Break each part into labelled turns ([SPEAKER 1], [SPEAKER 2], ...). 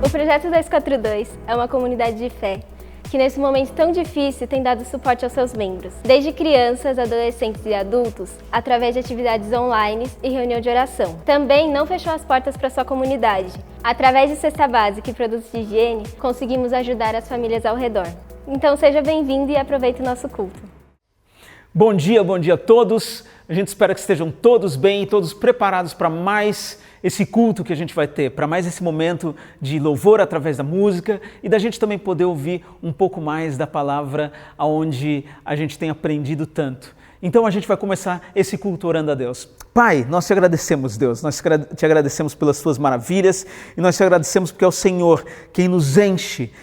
[SPEAKER 1] O Projeto 242 é uma comunidade de fé que nesse momento tão difícil tem dado suporte aos seus membros, desde crianças, adolescentes e adultos, através de atividades online e reunião de oração. Também não fechou as portas para sua comunidade. Através de cesta básica e produtos de higiene, conseguimos ajudar as famílias ao redor. Então seja bem-vindo e aproveite o nosso culto.
[SPEAKER 2] Bom dia a todos. A gente espera que estejam todos bem e todos preparados para mais esse culto que a gente vai ter, para mais esse momento de louvor através da música e da gente também poder ouvir um pouco mais da palavra onde a gente tem aprendido tanto. Então a gente vai começar esse culto orando a Deus. Pai, nós te agradecemos, Deus, nós te agradecemos pelas suas maravilhas e nós te agradecemos porque é o Senhor quem nos enche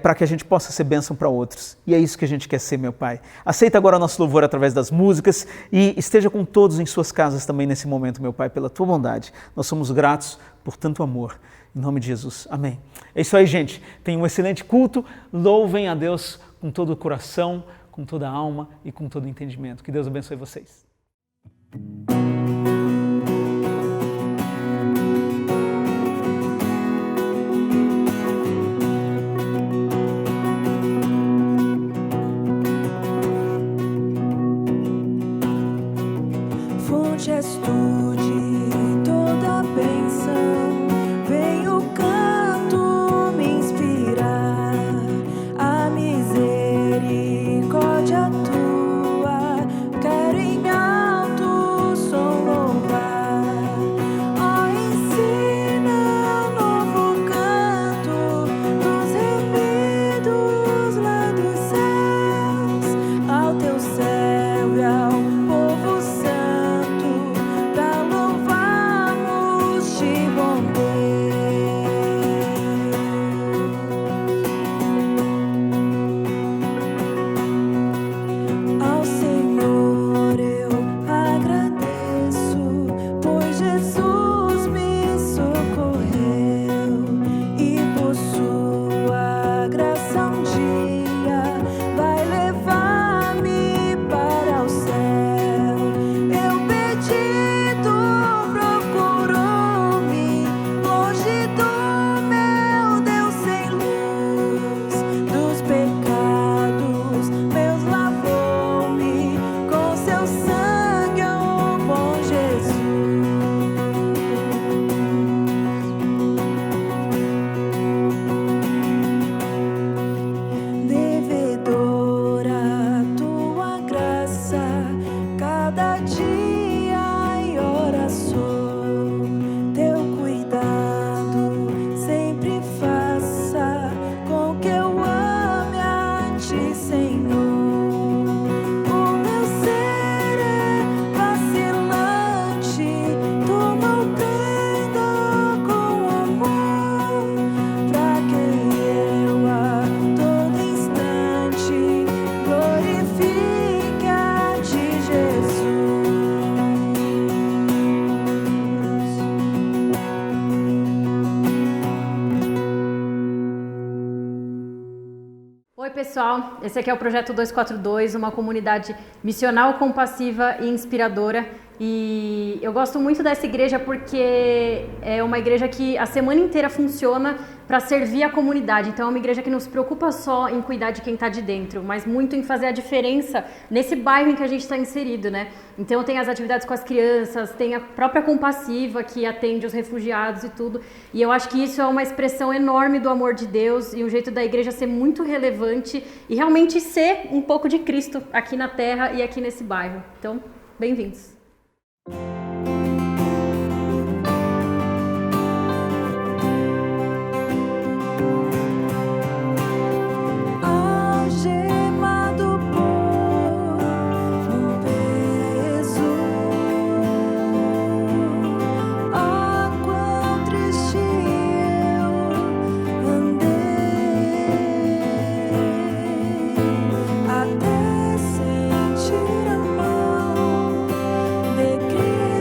[SPEAKER 2] para que a gente possa ser bênção para outros. E é isso que a gente quer ser, meu Pai. Aceita agora nosso louvor através das músicas e esteja com todos em suas casas também nesse momento, meu Pai, pela tua bondade. Nós somos gratos por tanto amor. Em nome de Jesus. Amém. É isso aí, gente. Tenham um excelente culto. Louvem a Deus com todo o coração, com toda a alma e com todo o entendimento. Que Deus abençoe vocês.
[SPEAKER 3] Fonte és tu de toda bênção, vem o canto me inspirar, a misericórdia tua, quero em alto som louvar. Ó, ensina um novo canto dos remidos lá dos céus, ao teu céu e ao povo santo, pra louvarmos de bom Deus. Ao Senhor eu agradeço, pois Jesus me socorreu e por sua graça um dia vai levar-me para o céu. Eu perdido procurou-me, longe do meu Deus sem luz, dos pecados meus lavou-me com seu sangue, oh bom Jesus. Devedora tua graça, cada dia em oração, teu cuidado sempre faça com que eu ame a ti, Senhor. O meu ser é vacilante, tu me prenda com amor, pra que eu a todo instante glorifique a ti, Jesus.
[SPEAKER 4] Oi pessoal, esse aqui é o Projeto 242, uma comunidade missional, compassiva e inspiradora. E eu gosto muito dessa igreja porque é uma igreja que a semana inteira funciona para servir a comunidade. Então é uma igreja que não se preocupa só em cuidar de quem está de dentro, mas muito em fazer a diferença nesse bairro em que a gente está inserido, né? Então tem as atividades com as crianças, tem a própria Compassiva que atende os refugiados e tudo. E eu acho que isso é uma expressão enorme do amor de Deus e um jeito da igreja ser muito relevante e realmente ser um pouco de Cristo aqui na terra e aqui nesse bairro. Então, bem-vindos.
[SPEAKER 3] Algemado por um peso, ó quão triste eu andei, até sentir a mão de Cristo.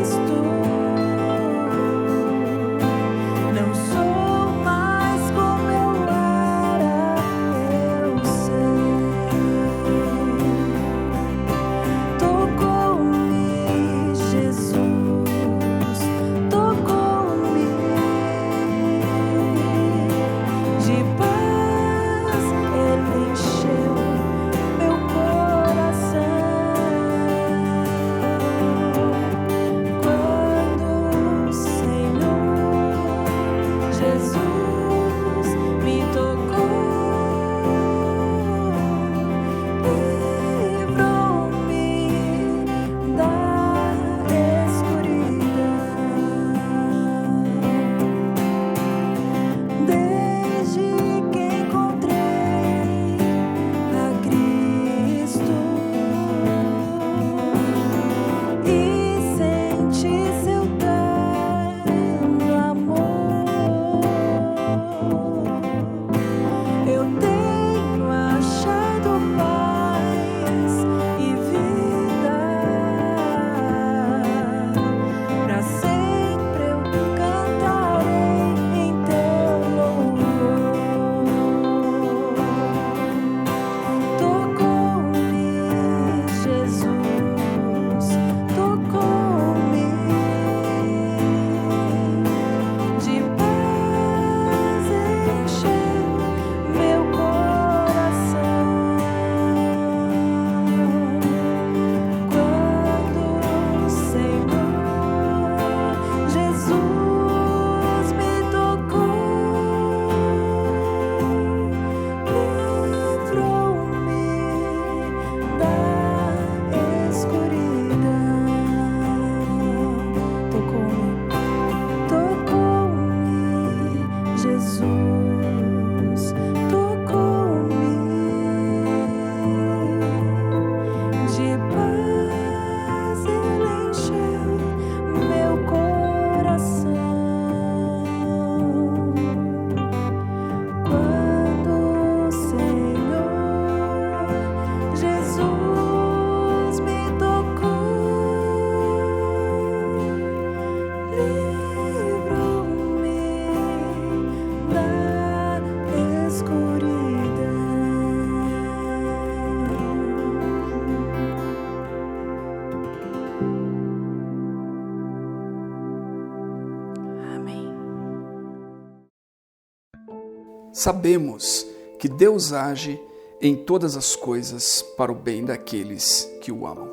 [SPEAKER 5] Sabemos que Deus age em todas as coisas para o bem daqueles que o amam,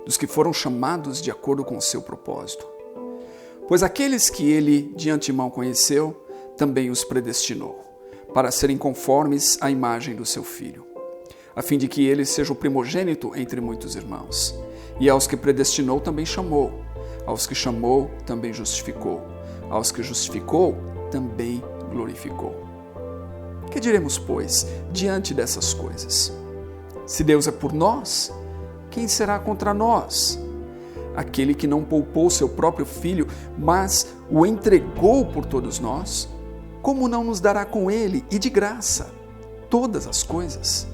[SPEAKER 5] dos que foram chamados de acordo com o seu propósito. Pois aqueles que ele de antemão conheceu, também os predestinou, para serem conformes à imagem do seu Filho, a fim de que ele seja o primogênito entre muitos irmãos. E aos que predestinou também chamou, aos que chamou também justificou, aos que justificou também glorificou. Que diremos, pois, diante dessas coisas? Se Deus é por nós, quem será contra nós? Aquele que não poupou seu próprio Filho, mas o entregou por todos nós, como não nos dará com ele e de graça todas as coisas?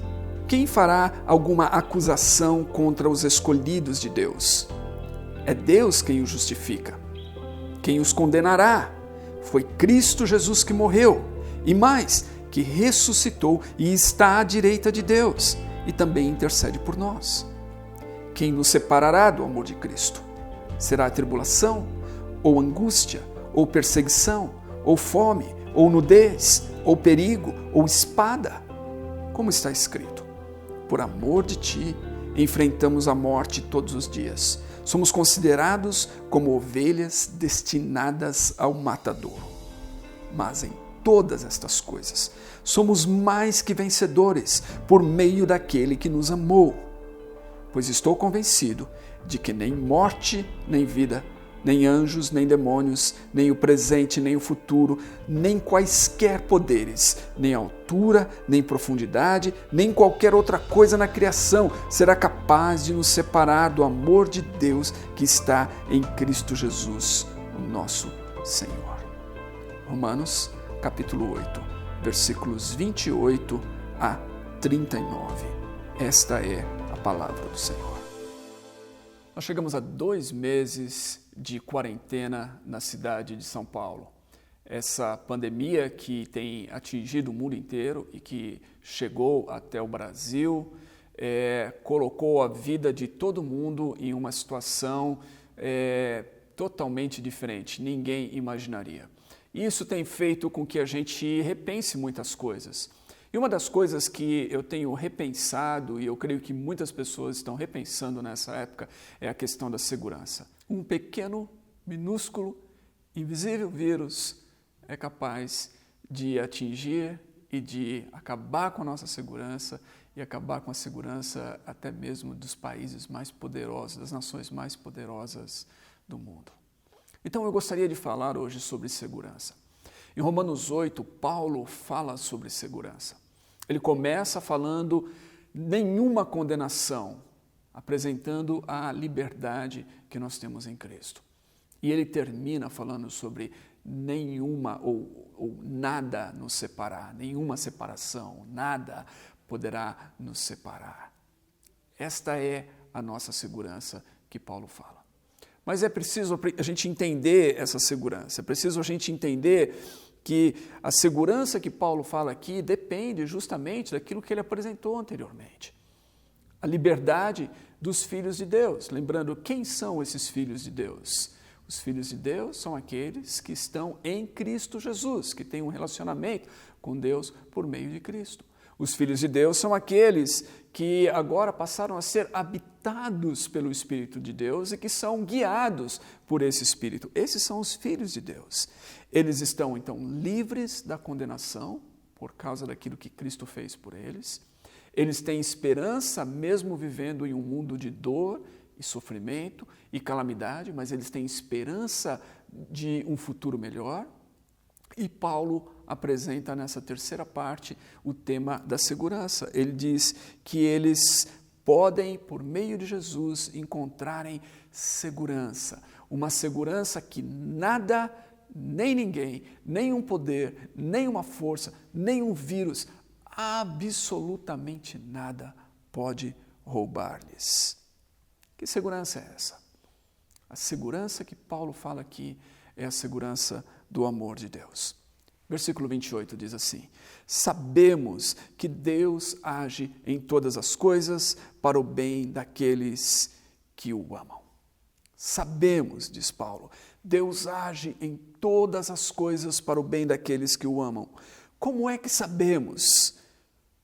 [SPEAKER 5] Quem fará alguma acusação contra os escolhidos de Deus? É Deus quem os justifica. Quem os condenará? Foi Cristo Jesus que morreu, e mais, que ressuscitou e está à direita de Deus, e também intercede por nós. Quem nos separará do amor de Cristo? Será a tribulação, ou angústia, ou perseguição, ou fome, ou nudez, ou perigo, ou espada? Como está escrito: por amor de ti, enfrentamos a morte todos os dias. Somos considerados como ovelhas destinadas ao matadouro. Mas em todas estas coisas, somos mais que vencedores por meio daquele que nos amou. Pois estou convencido de que nem morte, nem vida, nem anjos, nem demônios, nem o presente, nem o futuro, nem quaisquer poderes, nem altura, nem profundidade, nem qualquer outra coisa na criação será capaz de nos separar do amor de Deus que está em Cristo Jesus, o nosso Senhor. Romanos, capítulo 8, versículos 28 a 39. Esta é a palavra do Senhor. Nós chegamos a 2 meses de quarentena na cidade de São Paulo. Essa pandemia que tem atingido o mundo inteiro e que chegou até o Brasil, colocou a vida de todo mundo em uma situação totalmente diferente. Ninguém imaginaria. Isso tem feito com que a gente repense muitas coisas. E uma das coisas que eu tenho repensado, e eu creio que muitas pessoas estão repensando nessa época, é a questão da segurança. Um pequeno, minúsculo, invisível vírus é capaz de atingir e de acabar com a nossa segurança e acabar com a segurança até mesmo dos países mais poderosos, das nações mais poderosas do mundo. Então eu gostaria de falar hoje sobre segurança. Em Romanos 8, Paulo fala sobre segurança. Ele começa falando nenhuma condenação, apresentando a liberdade que nós temos em Cristo. E ele termina falando sobre nenhuma ou nada nos separar, nenhuma separação, nada poderá nos separar. Esta é a nossa segurança que Paulo fala. Mas é preciso a gente entender essa segurança, é preciso a gente entender que a segurança que Paulo fala aqui depende justamente daquilo que ele apresentou anteriormente. A liberdade dos filhos de Deus. Lembrando, quem são esses filhos de Deus? Os filhos de Deus são aqueles que estão em Cristo Jesus, que têm um relacionamento com Deus por meio de Cristo. Os filhos de Deus são aqueles que agora passaram a ser habitados pelo Espírito de Deus e que são guiados por esse Espírito. Esses são os filhos de Deus. Eles estão, então, livres da condenação por causa daquilo que Cristo fez por eles. Eles têm esperança mesmo vivendo em um mundo de dor e sofrimento e calamidade, mas eles têm esperança de um futuro melhor. E Paulo apresenta nessa terceira parte o tema da segurança. Ele diz que eles podem, por meio de Jesus, encontrarem segurança. Uma segurança que nada, nem ninguém, nenhum poder, nenhuma força, nenhum vírus, absolutamente nada pode roubar-lhes. Que segurança é essa? A segurança que Paulo fala aqui é a segurança do amor de Deus. Versículo 28 diz assim: sabemos que Deus age em todas as coisas para o bem daqueles que o amam. Sabemos, diz Paulo, Deus age em todas as coisas para o bem daqueles que o amam. Como é que sabemos?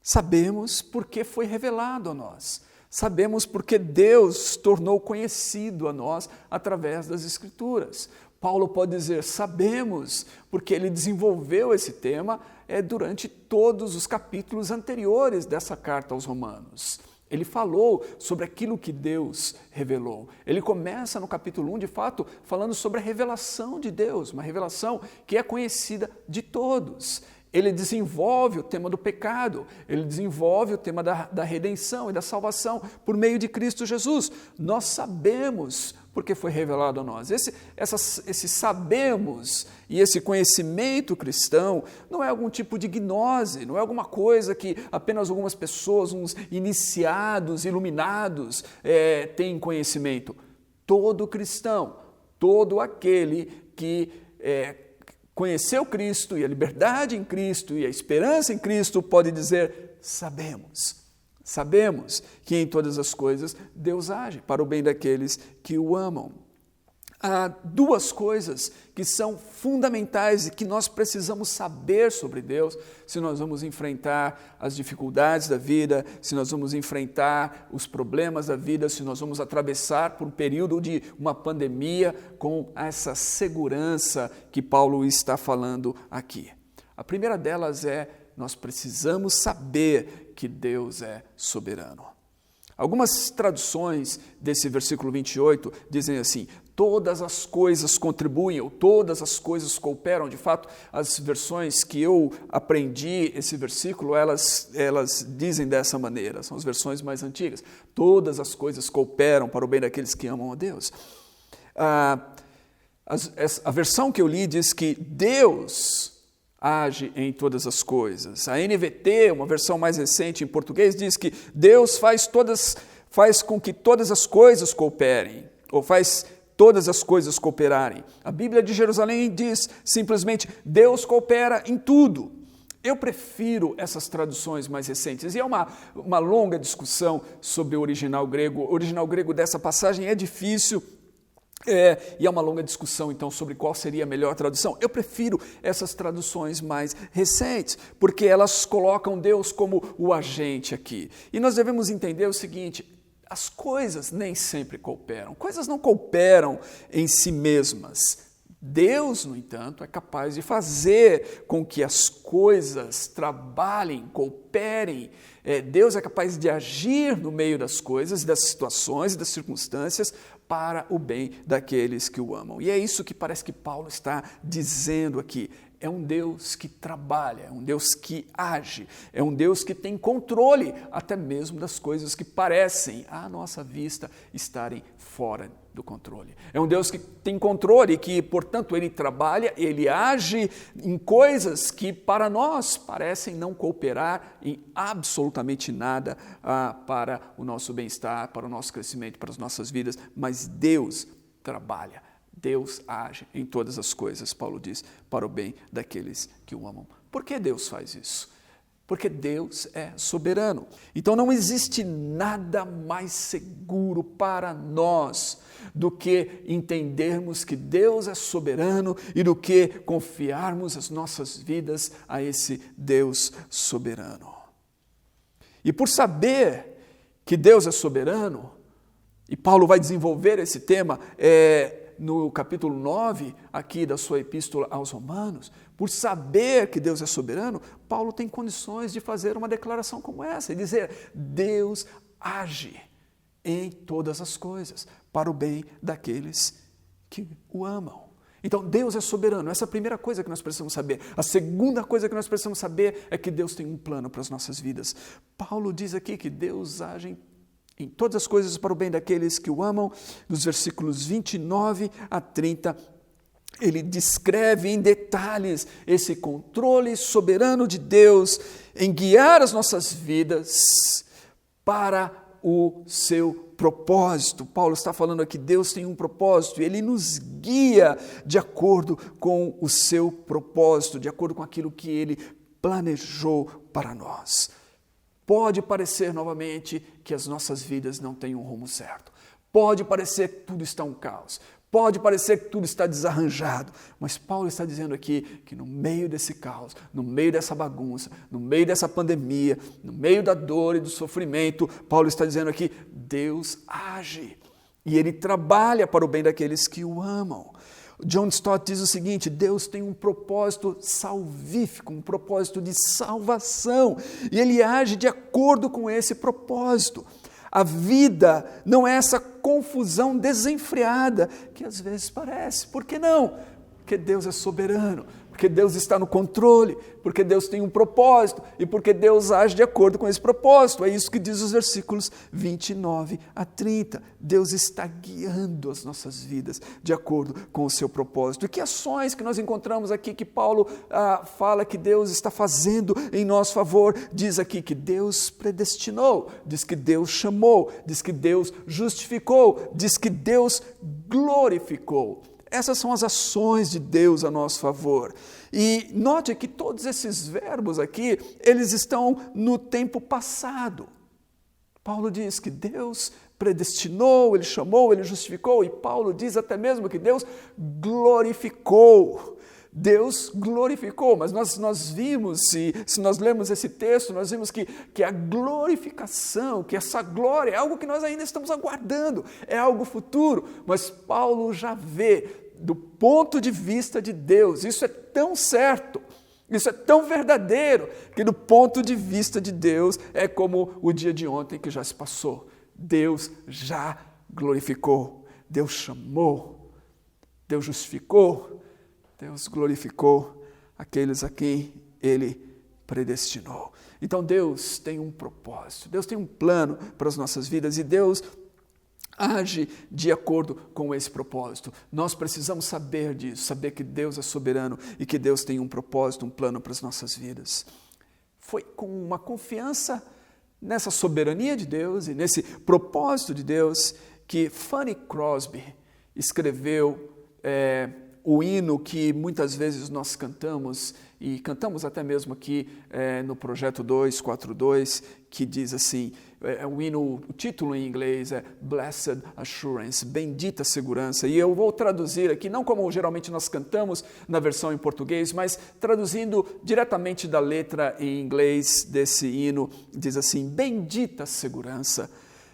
[SPEAKER 5] Sabemos porque foi revelado a nós. Sabemos porque Deus tornou conhecido a nós através das Escrituras. Paulo pode dizer, sabemos, porque ele desenvolveu esse tema durante todos os capítulos anteriores dessa carta aos Romanos. Ele falou sobre aquilo que Deus revelou. Ele começa no capítulo 1, de fato, falando sobre a revelação de Deus, uma revelação que é conhecida de todos. Ele desenvolve o tema do pecado, ele desenvolve o tema da redenção e da salvação por meio de Cristo Jesus. Nós sabemos porque foi revelado a nós. Esse sabemos e esse conhecimento cristão não é algum tipo de gnose, não é alguma coisa que apenas algumas pessoas, uns iniciados, iluminados, têm conhecimento. Todo cristão, todo aquele que conheceu Cristo e a liberdade em Cristo e a esperança em Cristo pode dizer, sabemos. Sabemos que em todas as coisas Deus age para o bem daqueles que o amam. Há duas coisas que são fundamentais e que nós precisamos saber sobre Deus se nós vamos enfrentar as dificuldades da vida, se nós vamos enfrentar os problemas da vida, se nós vamos atravessar por um período de uma pandemia com essa segurança que Paulo está falando aqui. A primeira delas nós precisamos saber que Deus é soberano. Algumas traduções desse versículo 28 dizem assim, todas as coisas contribuem, ou todas as coisas cooperam. De fato, as versões que eu aprendi esse versículo, elas dizem dessa maneira, são as versões mais antigas. Todas as coisas cooperam para o bem daqueles que amam a Deus. A versão que eu li diz que Deus age em todas as coisas. A NVT, uma versão mais recente em português, diz que Deus faz com que todas as coisas cooperem, ou faz todas as coisas cooperarem. A Bíblia de Jerusalém diz simplesmente, Deus coopera em tudo. Eu prefiro essas traduções mais recentes, e é uma longa discussão sobre o original grego. O original grego dessa passagem é difícil, e é uma longa discussão, então, sobre qual seria a melhor tradução. Eu prefiro essas traduções mais recentes, porque elas colocam Deus como o agente aqui. E nós devemos entender o seguinte, as coisas nem sempre cooperam. Coisas não cooperam em si mesmas. Deus, no entanto, é capaz de fazer com que as coisas trabalhem, cooperem. Deus é capaz de agir no meio das coisas, das situações e das circunstâncias para o bem daqueles que o amam. E é isso que parece que Paulo está dizendo aqui. É um Deus que trabalha, é um Deus que age, é um Deus que tem controle até mesmo das coisas que parecem, à nossa vista, estarem fora do controle. É um Deus que tem controle e que, portanto, Ele trabalha, Ele age em coisas que para nós parecem não cooperar em absolutamente nada para o nosso bem-estar, para o nosso crescimento, para as nossas vidas, mas Deus trabalha. Deus age em todas as coisas, Paulo diz, para o bem daqueles que o amam. Por que Deus faz isso? Porque Deus é soberano. Então não existe nada mais seguro para nós do que entendermos que Deus é soberano e do que confiarmos as nossas vidas a esse Deus soberano. E por saber que Deus é soberano, e Paulo vai desenvolver esse tema no capítulo 9, aqui da sua epístola aos Romanos, por saber que Deus é soberano, Paulo tem condições de fazer uma declaração como essa e dizer, Deus age em todas as coisas para o bem daqueles que o amam. Então, Deus é soberano, essa é a primeira coisa que nós precisamos saber. A segunda coisa que nós precisamos saber é que Deus tem um plano para as nossas vidas. Paulo diz aqui que Deus age em todas as coisas para o bem daqueles que o amam. Nos versículos 29 a 30, ele descreve em detalhes esse controle soberano de Deus em guiar as nossas vidas para o seu propósito. Paulo está falando aqui, Deus tem um propósito e Ele nos guia de acordo com o seu propósito, de acordo com aquilo que Ele planejou para nós. Pode parecer novamente que as nossas vidas não têm um rumo certo. Pode parecer que tudo está um caos. Pode parecer que tudo está desarranjado, mas Paulo está dizendo aqui que no meio desse caos, no meio dessa bagunça, no meio dessa pandemia, no meio da dor e do sofrimento, Paulo está dizendo aqui, Deus age e Ele trabalha para o bem daqueles que o amam. John Stott diz o seguinte, Deus tem um propósito salvífico, um propósito de salvação, e Ele age de acordo com esse propósito. A vida não é essa confusão desenfreada que às vezes parece. Por que não? Porque Deus é soberano, porque Deus está no controle, porque Deus tem um propósito e porque Deus age de acordo com esse propósito. É isso que diz os versículos 29 a 30. Deus está guiando as nossas vidas de acordo com o seu propósito. E que ações que nós encontramos aqui que Paulo fala que Deus está fazendo em nosso favor? Diz aqui que Deus predestinou, diz que Deus chamou, diz que Deus justificou, diz que Deus glorificou. Essas são as ações de Deus a nosso favor. E note que todos esses verbos aqui, eles estão no tempo passado. Paulo diz que Deus predestinou, Ele chamou, Ele justificou, e Paulo diz até mesmo que Deus glorificou. Deus glorificou, mas nós vimos, se nós lemos esse texto, nós vimos que a glorificação, que essa glória é algo que nós ainda estamos aguardando, é algo futuro, mas Paulo já vê do ponto de vista de Deus, isso é tão certo, isso é tão verdadeiro, que do ponto de vista de Deus é como o dia de ontem que já se passou. Deus já glorificou, Deus chamou, Deus justificou, Deus glorificou aqueles a quem Ele predestinou. Então Deus tem um propósito, Deus tem um plano para as nossas vidas e Deus age de acordo com esse propósito. Nós precisamos saber disso, saber que Deus é soberano e que Deus tem um propósito, um plano para as nossas vidas. Foi com uma confiança nessa soberania de Deus e nesse propósito de Deus que Fanny Crosby escreveu o hino que muitas vezes nós cantamos, e cantamos até mesmo aqui no Projeto 242, que diz assim, o hino, o título em inglês é Blessed Assurance, Bendita Segurança, e eu vou traduzir aqui, não como geralmente nós cantamos na versão em português, mas traduzindo diretamente da letra em inglês desse hino, diz assim, Bendita Segurança,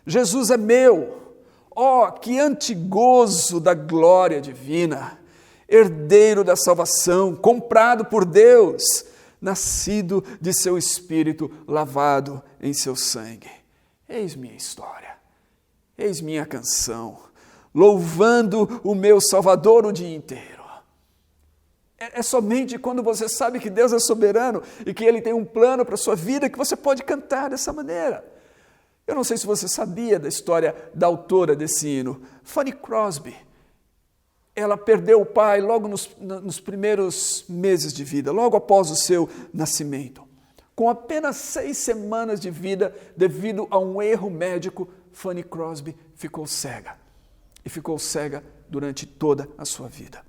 [SPEAKER 5] Jesus é meu, ó, que antigozo da glória divina, herdeiro da salvação, comprado por Deus, nascido de seu Espírito, lavado em seu sangue. Eis minha história, eis minha canção, louvando o meu Salvador o dia inteiro. É somente quando você sabe que Deus é soberano e que Ele tem um plano para a sua vida que você pode cantar dessa maneira. Eu não sei se você sabia da história da autora desse hino, Fanny Crosby. Ela perdeu o pai logo nos primeiros meses de vida, logo após o seu nascimento. Com apenas 6 semanas de vida, devido a um erro médico, Fanny Crosby ficou cega. E ficou cega durante toda a sua vida.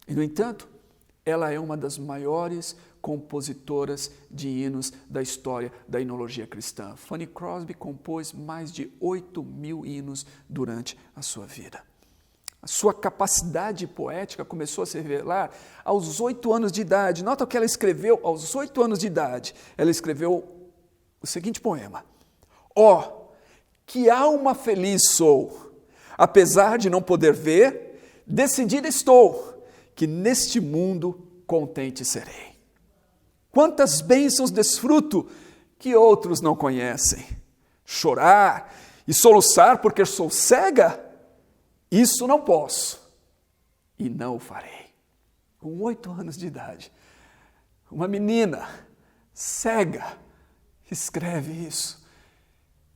[SPEAKER 5] E, no entanto, ela é uma das maiores compositoras de hinos da história da hinologia cristã. Fanny Crosby compôs mais de 8.000 hinos durante a sua vida. A sua capacidade poética começou a se revelar aos 8 anos de idade. Nota o que ela escreveu aos 8 anos de idade. Ela escreveu o seguinte poema. Ó, que alma feliz sou, apesar de não poder ver, decidida estou, que neste mundo contente serei. Quantas bênçãos desfruto que outros não conhecem. Chorar e soluçar porque sou cega, isso não posso e não o farei. Com 8 anos de idade, uma menina cega escreve isso.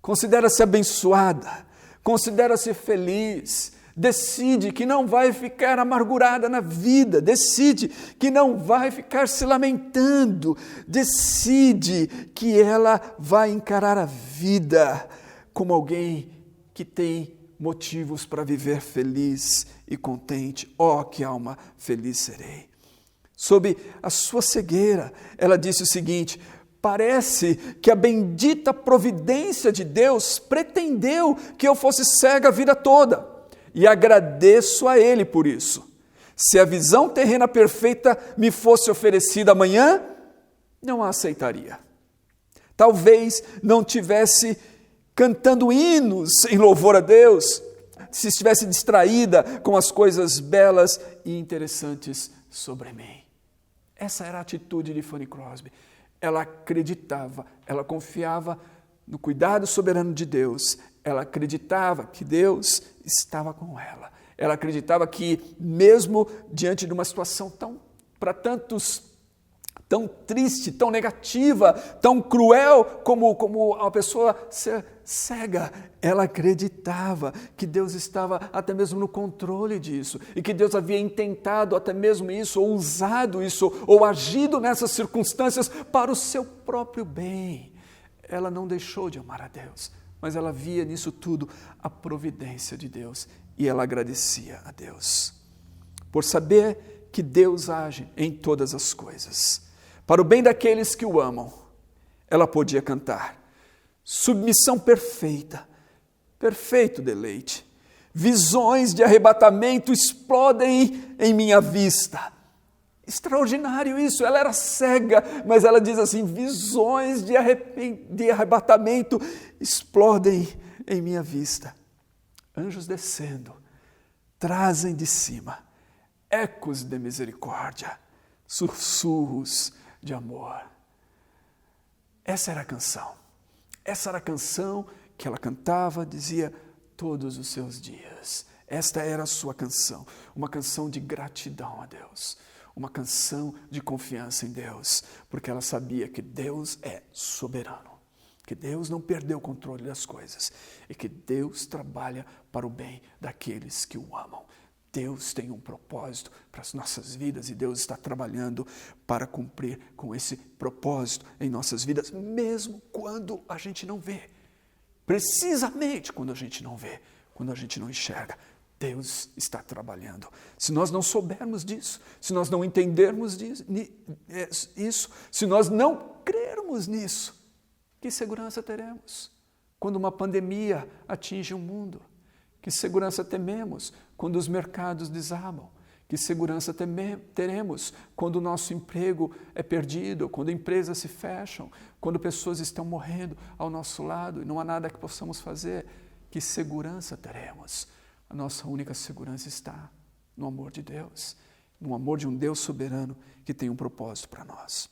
[SPEAKER 5] Considera-se abençoada, considera-se feliz, decide que não vai ficar amargurada na vida, decide que não vai ficar se lamentando, decide que ela vai encarar a vida como alguém que tem motivos para viver feliz e contente. Oh, que alma feliz serei. Sob a sua cegueira, ela disse o seguinte, parece que a bendita providência de Deus pretendeu que eu fosse cega a vida toda. e agradeço a Ele por isso. Se a visão terrena perfeita me fosse oferecida amanhã, não a aceitaria. Talvez não tivesse cantando hinos em louvor a Deus, se estivesse distraída com as coisas belas e interessantes sobre mim. Essa era a atitude de Fanny Crosby. Ela acreditava, ela confiava no cuidado soberano de Deus. Ela acreditava que Deus estava com ela. Ela acreditava que, mesmo diante de uma situação para tantos, tão triste, tão negativa, tão cruel como a pessoa ser cega, ela acreditava que Deus estava até mesmo no controle disso e que Deus havia intentado até mesmo isso, ou usado isso, ou agido nessas circunstâncias para o seu próprio bem. Ela não deixou de amar a Deus, mas ela via nisso tudo a providência de Deus e ela agradecia a Deus por saber que Deus age em todas as coisas. Para o bem daqueles que o amam, ela podia cantar. Submissão perfeita, perfeito deleite. Visões de arrebatamento explodem em minha vista. Extraordinário isso, ela era cega, mas ela diz assim, visões de arrebatamento explodem em minha vista. Anjos descendo, trazem de cima ecos de misericórdia, sussurros de amor. Essa era a canção. Essa era a canção que ela cantava, dizia todos os seus dias. Esta era a sua canção, uma canção de gratidão a Deus, uma canção de confiança em Deus, porque ela sabia que Deus é soberano, que Deus não perdeu o controle das coisas e que Deus trabalha para o bem daqueles que o amam. Deus tem um propósito para as nossas vidas e Deus está trabalhando para cumprir com esse propósito em nossas vidas, mesmo quando a gente não vê. Precisamente quando a gente não vê, quando a gente não enxerga, Deus está trabalhando. Se nós não soubermos disso, se nós não entendermos isso, se nós não crermos nisso, que segurança teremos quando uma pandemia atinge o mundo? Que segurança tememos quando os mercados desabam? Que segurança teremos quando o nosso emprego é perdido, quando empresas se fecham, quando pessoas estão morrendo ao nosso lado e não há nada que possamos fazer? Que segurança teremos? A nossa única segurança está no amor de Deus, no amor de um Deus soberano que tem um propósito para nós.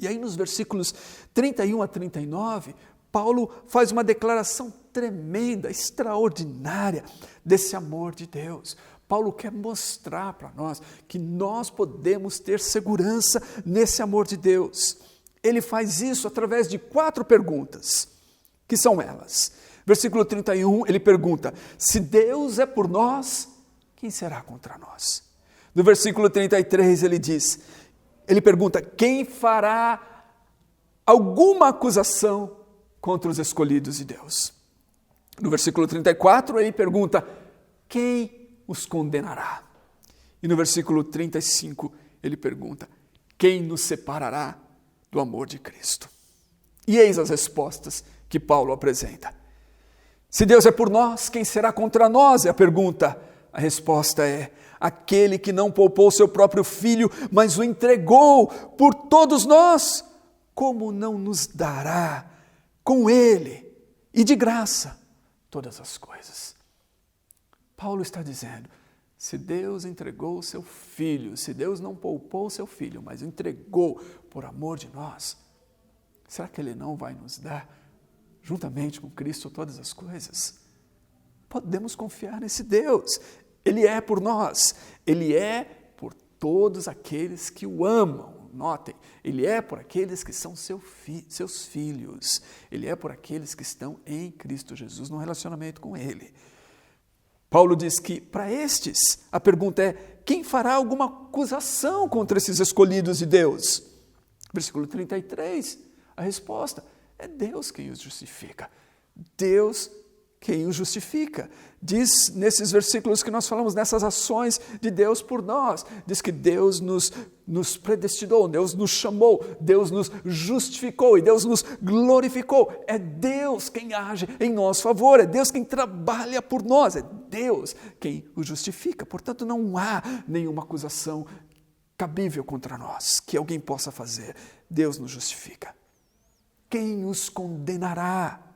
[SPEAKER 5] E aí nos versículos 31 a 39, Paulo faz uma declaração tremenda, extraordinária desse amor de Deus. Paulo quer mostrar para nós que nós podemos ter segurança nesse amor de Deus. Ele faz isso através de 4 perguntas, que são elas. Versículo 31, ele pergunta, se Deus é por nós, quem será contra nós? No versículo 33 ele pergunta, quem fará alguma acusação contra os escolhidos de Deus? No versículo 34, ele pergunta, quem os condenará? E no versículo 35, ele pergunta, quem nos separará do amor de Cristo? E eis as respostas que Paulo apresenta. Se Deus é por nós, quem será contra nós? É a pergunta. A resposta é, aquele que não poupou seu próprio filho, mas o entregou por todos nós, como não nos dará com ele e de graça todas as coisas? Paulo está dizendo, se Deus entregou o seu filho, se Deus não poupou o seu filho, mas o entregou por amor de nós, será que ele não vai nos dar, juntamente com Cristo, todas as coisas? Podemos confiar nesse Deus. Ele é por nós, Ele é por todos aqueles que o amam. Notem, Ele é por aqueles que são seus filhos. Ele é por aqueles que estão em Cristo Jesus, num relacionamento com Ele. Paulo diz que, para estes, a pergunta é, quem fará alguma acusação contra esses escolhidos de Deus? Versículo 33, a resposta é Deus quem os justifica. Deus quem os justifica. Diz nesses versículos que nós falamos, nessas ações de Deus por nós, diz que Deus nos predestinou, Deus nos chamou, Deus nos justificou e Deus nos glorificou. É Deus quem age em nosso favor, é Deus quem trabalha por nós, é Deus quem o justifica. Portanto, não há nenhuma acusação cabível contra nós que alguém possa fazer. Deus nos justifica. Quem os condenará?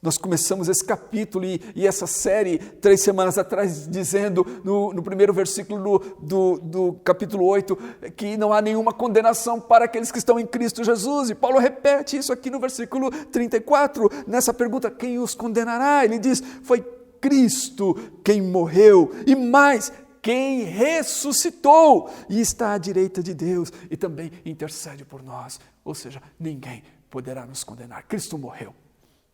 [SPEAKER 5] Nós começamos esse capítulo e essa série 3 semanas atrás dizendo no primeiro versículo do capítulo 8 que não há nenhuma condenação para aqueles que estão em Cristo Jesus. E Paulo repete isso aqui no versículo 34, nessa pergunta, quem os condenará? Ele diz, foi Cristo quem morreu e mais, quem ressuscitou e está à direita de Deus e também intercede por nós. Ou seja, ninguém poderá nos condenar. Cristo morreu.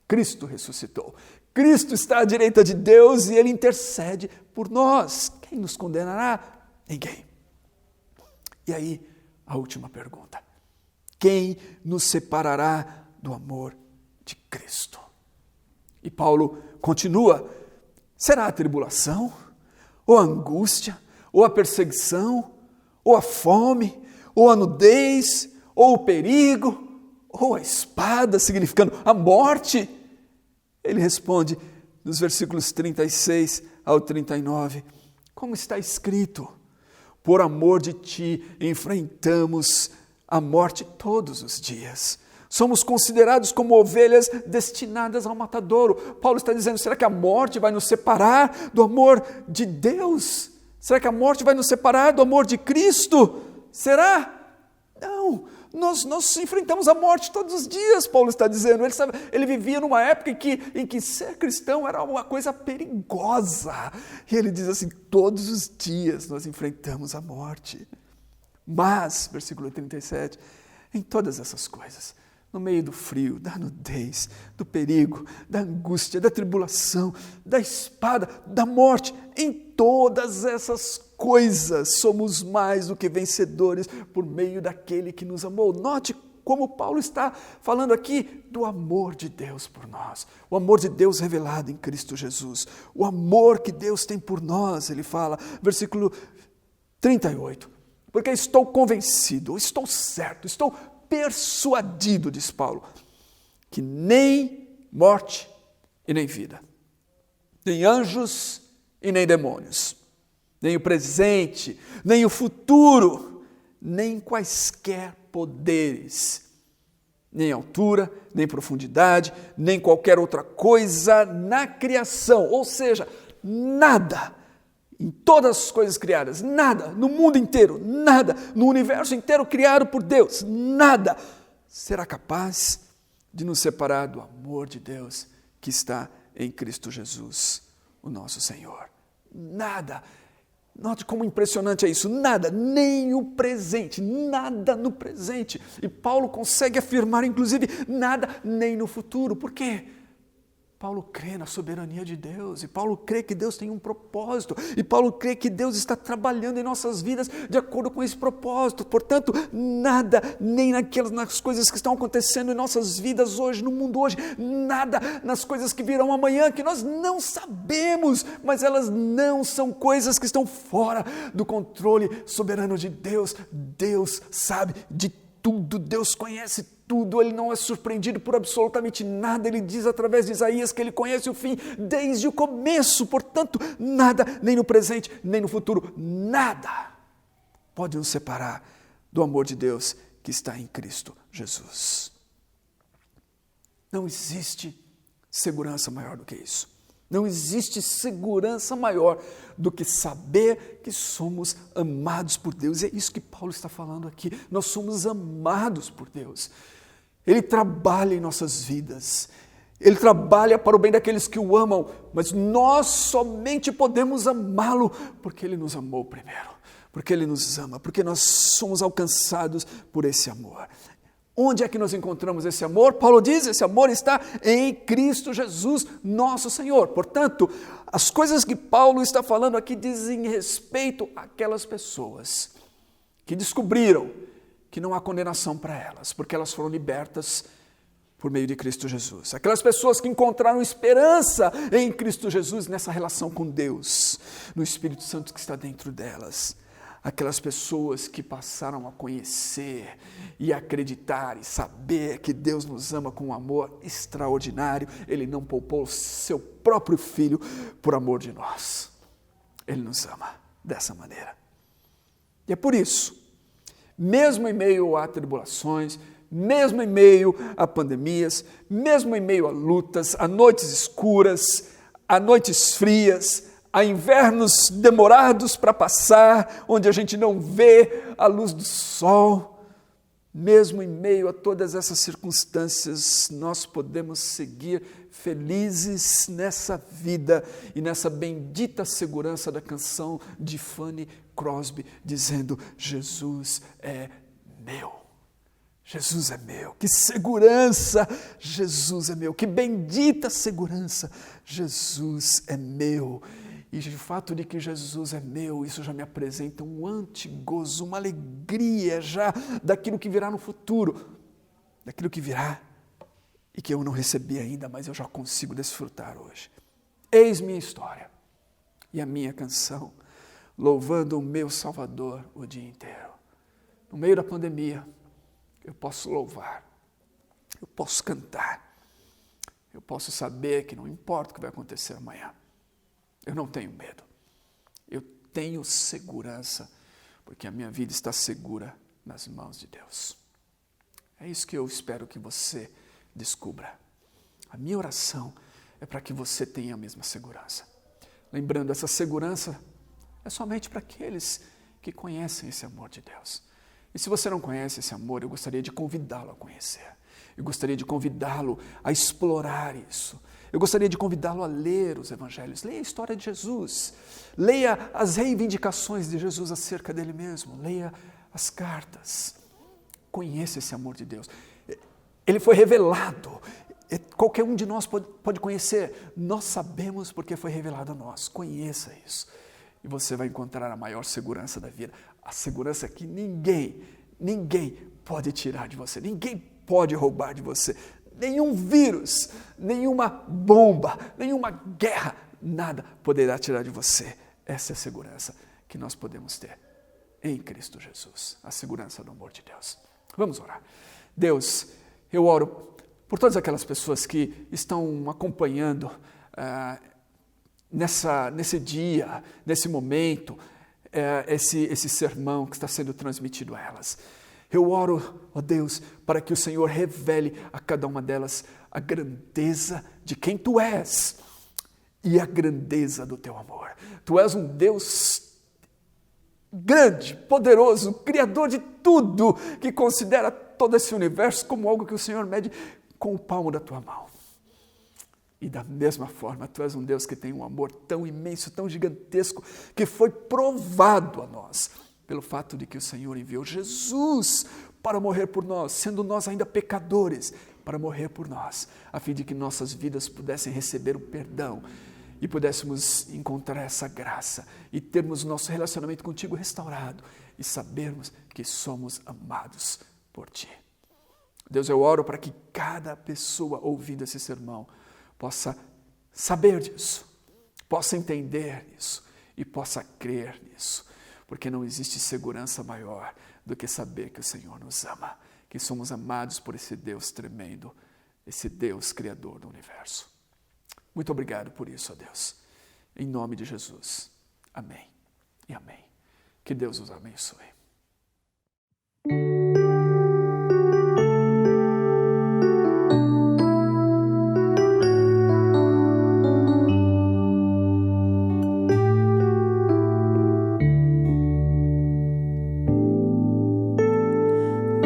[SPEAKER 5] Cristo ressuscitou. Cristo está à direita de Deus e Ele intercede por nós. Quem nos condenará? Ninguém. E aí, a última pergunta. Quem nos separará do amor de Cristo? E Paulo continua. Será a tribulação? Ou a angústia? Ou a perseguição? Ou a fome? Ou a nudez? Ou o perigo? Ou a espada, significando a morte? Ele responde nos versículos 36 ao 39, como está escrito, por amor de ti enfrentamos a morte todos os dias. Somos considerados como ovelhas destinadas ao matadouro. Paulo está dizendo, será que a morte vai nos separar do amor de Deus? Será que a morte vai nos separar do amor de Cristo? Será? Não. Nós enfrentamos a morte todos os dias, Paulo está dizendo. Ele vivia numa época em que ser cristão era uma coisa perigosa. E ele diz assim, todos os dias nós enfrentamos a morte. Mas, versículo 37, em todas essas coisas, no meio do frio, da nudez, do perigo, da angústia, da tribulação, da espada, da morte, em todas essas coisas somos mais do que vencedores por meio daquele que nos amou. Note como Paulo está falando aqui do amor de Deus por nós, o amor de Deus revelado em Cristo Jesus, o amor que Deus tem por nós. Ele fala, versículo 38, porque estou convencido, estou certo, estou persuadido, diz Paulo, que nem morte e nem vida, nem anjos e nem demônios, nem o presente, nem o futuro, nem quaisquer poderes, nem altura, nem profundidade, nem qualquer outra coisa na criação, ou seja, nada em todas as coisas criadas, nada no mundo inteiro, nada no universo inteiro criado por Deus, nada será capaz de nos separar do amor de Deus que está em Cristo Jesus, o nosso Senhor. Nada. Note como impressionante é isso. Nada, nem o presente, nada no presente. E Paulo consegue afirmar, inclusive, nada nem no futuro. Por quê? Paulo crê na soberania de Deus, e Paulo crê que Deus tem um propósito, e Paulo crê que Deus está trabalhando em nossas vidas de acordo com esse propósito. Portanto, nada, nem nas coisas que estão acontecendo em nossas vidas hoje, no mundo hoje, nada nas coisas que virão amanhã, que nós não sabemos, mas elas não são coisas que estão fora do controle soberano de Deus. Deus sabe de tudo, Deus conhece tudo, Ele não é surpreendido por absolutamente nada. Ele diz através de Isaías que Ele conhece o fim desde o começo. Portanto, nada, nem no presente, nem no futuro, nada pode nos separar do amor de Deus que está em Cristo Jesus. Não existe segurança maior do que isso. Não existe segurança maior do que saber que somos amados por Deus. E é isso que Paulo está falando aqui. Nós somos amados por Deus. Ele trabalha em nossas vidas. Ele trabalha para o bem daqueles que o amam. Mas nós somente podemos amá-lo porque Ele nos amou primeiro. Porque Ele nos ama. Porque nós somos alcançados por esse amor. Onde é que nós encontramos esse amor? Paulo diz, esse amor está em Cristo Jesus, nosso Senhor. Portanto, as coisas que Paulo está falando aqui dizem respeito àquelas pessoas que descobriram que não há condenação para elas, porque elas foram libertas por meio de Cristo Jesus. Aquelas pessoas que encontraram esperança em Cristo Jesus nessa relação com Deus, no Espírito Santo que está dentro delas. aquelas pessoas que passaram a conhecer e acreditar e saber que Deus nos ama com um amor extraordinário. Ele não poupou o seu próprio Filho por amor de nós. Ele nos ama dessa maneira. E é por isso, mesmo em meio a tribulações, mesmo em meio a pandemias, mesmo em meio a lutas, a noites escuras, a noites frias, a invernos demorados para passar, onde a gente não vê a luz do sol, mesmo em meio a todas essas circunstâncias, nós podemos seguir felizes nessa vida e nessa bendita segurança da canção de Fanny Crosby, dizendo: Jesus é meu. Jesus é meu. Que segurança! Jesus é meu. Que bendita segurança! Jesus é meu. E o fato de que Jesus é meu, isso já me apresenta um antigozo, uma alegria já daquilo que virá no futuro, daquilo que virá e que eu não recebi ainda, mas eu já consigo desfrutar hoje. Eis minha história e a minha canção, louvando o meu Salvador o dia inteiro. No meio da pandemia, eu posso louvar, eu posso cantar, eu posso saber que não importa o que vai acontecer amanhã. Eu não tenho medo, eu tenho segurança, porque a minha vida está segura nas mãos de Deus. É isso que eu espero que você descubra. A minha oração é para que você tenha a mesma segurança. Lembrando, essa segurança é somente para aqueles que conhecem esse amor de Deus. E se você não conhece esse amor, eu gostaria de convidá-lo a conhecer. Eu gostaria de convidá-lo a explorar isso. Eu gostaria de convidá-lo a ler os evangelhos. Leia a história de Jesus. Leia as reivindicações de Jesus acerca dele mesmo. Leia as cartas. Conheça esse amor de Deus. Ele foi revelado. Qualquer um de nós pode conhecer. Nós sabemos porque foi revelado a nós. Conheça isso. E você vai encontrar a maior segurança da vida. A segurança que ninguém pode tirar de você. Ninguém pode roubar de você. Nenhum vírus, nenhuma bomba, nenhuma guerra, nada poderá tirar de você. Essa é a segurança que nós podemos ter em Cristo Jesus. A segurança do amor de Deus. Vamos orar. Deus, eu oro por todas aquelas pessoas que estão acompanhando nesse dia, nesse momento, esse sermão que está sendo transmitido a elas. Eu oro, ó Deus, para que o Senhor revele a cada uma delas a grandeza de quem Tu és e a grandeza do Teu amor. Tu és um Deus grande, poderoso, criador de tudo, que considera todo esse universo como algo que o Senhor mede com o palmo da Tua mão. E da mesma forma, Tu és um Deus que tem um amor tão imenso, tão gigantesco, que foi provado a nós pelo fato de que o Senhor enviou Jesus para morrer por nós, sendo nós ainda pecadores, para morrer por nós, a fim de que nossas vidas pudessem receber o perdão e pudéssemos encontrar essa graça e termos nosso relacionamento contigo restaurado e sabermos que somos amados por Ti. Deus, eu oro para que cada pessoa ouvindo esse sermão possa saber disso, possa entender isso e possa crer nisso. Porque não existe segurança maior do que saber que o Senhor nos ama, que somos amados por esse Deus tremendo, esse Deus criador do universo. Muito obrigado por isso, ó Deus. Em nome de Jesus. Amém e amém. Que Deus os abençoe.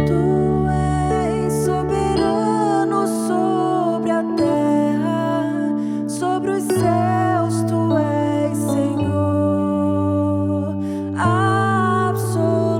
[SPEAKER 3] Tu és soberano sobre a terra, sobre os céus, Tu és Senhor absoluto.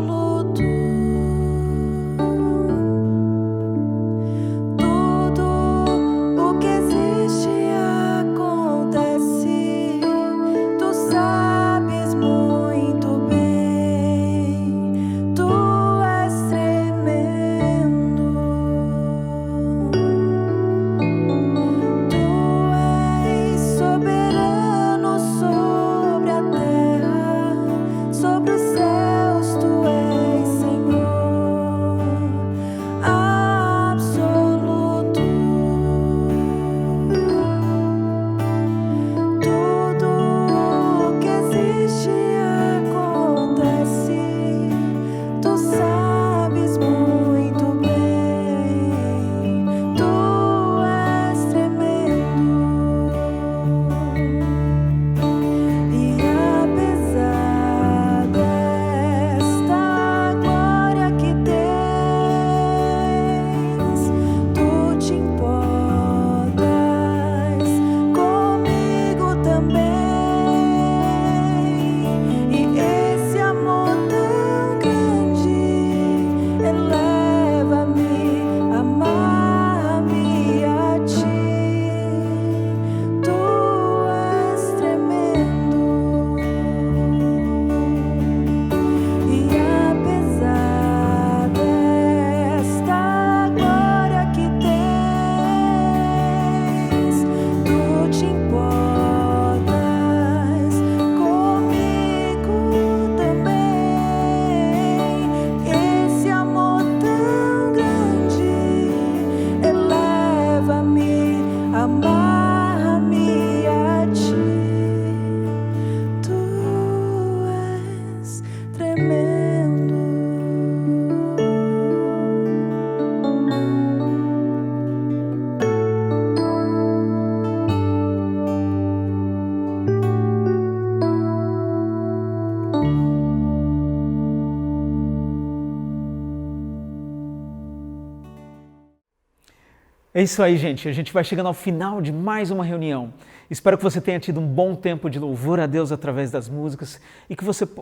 [SPEAKER 2] É isso aí, gente. A gente vai chegando ao final de mais uma reunião. Espero que você tenha tido um bom tempo de louvor a Deus através das músicas e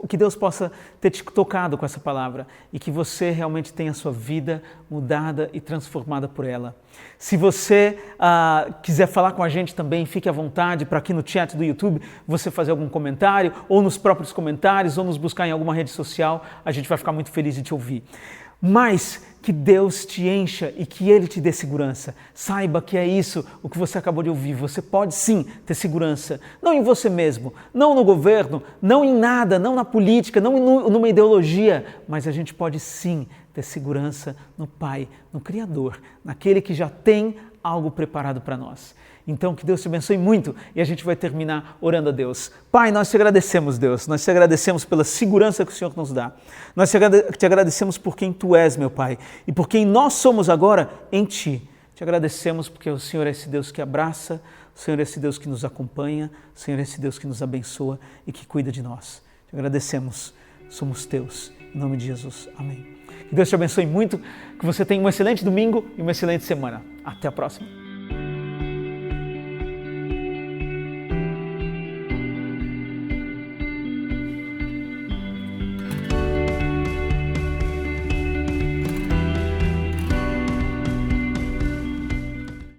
[SPEAKER 2] que Deus possa ter te tocado com essa palavra e que você realmente tenha a sua vida mudada e transformada por ela. Se você quiser falar com a gente também, fique à vontade para aqui no chat do YouTube você fazer algum comentário ou nos próprios comentários ou nos buscar em alguma rede social. A gente vai ficar muito feliz de te ouvir. Mas que Deus te encha e que Ele te dê segurança. Saiba que é isso o que você acabou de ouvir. Você pode sim ter segurança, não em você mesmo, não no governo, não em nada, não na política, não numa ideologia, mas a gente pode sim ter segurança no Pai, no Criador, naquele que já tem algo preparado para nós. Então, que Deus te abençoe muito e a gente vai terminar orando a Deus. Pai, nós te agradecemos, Deus. Nós te agradecemos pela segurança que o Senhor nos dá. Nós te agradecemos por quem Tu és, meu Pai, e por quem nós somos agora em Ti. Te agradecemos porque o Senhor é esse Deus que abraça, o Senhor é esse Deus que nos acompanha, o Senhor é esse Deus que nos abençoa e que cuida de nós. Te agradecemos. Somos Teus. Em nome de Jesus. Amém. Que Deus te abençoe muito, que você tenha um excelente domingo e uma excelente semana. Até a próxima.